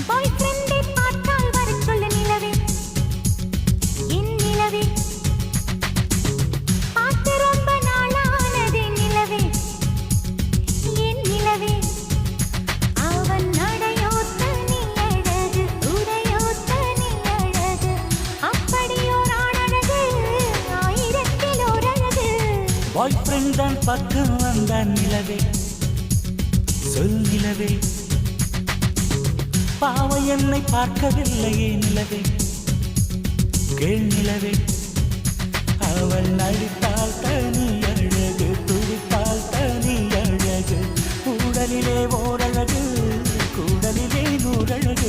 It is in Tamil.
பாய் ஃப்ரெண்டை பார்த்தால் வரச் சொல்லு நிலவே, என் நிலவே. பார்த்து ரொம்ப நாளானதே நிலவே, என் நிலவே. அவன் நடையோத்த நீ அழகு, உடையோத்த நீ அழகு, அப்படியோர் ஆணழகு, ஆயிரத்தில் ஓர் அழகு. பாய் ஃப்ரெண்ட் தான் பக்கம் வந்தான் நிலவே, சொல் நிலவே. பாவை என்னை பார்க்கவில்லையே நிலவே, கேள் நிலவே. அவள் நடித்தால் தனி அழகு, துடித்தால் தனி அழகு, உடலிலே ஓரழகு, கூடலிலே நூறழகு.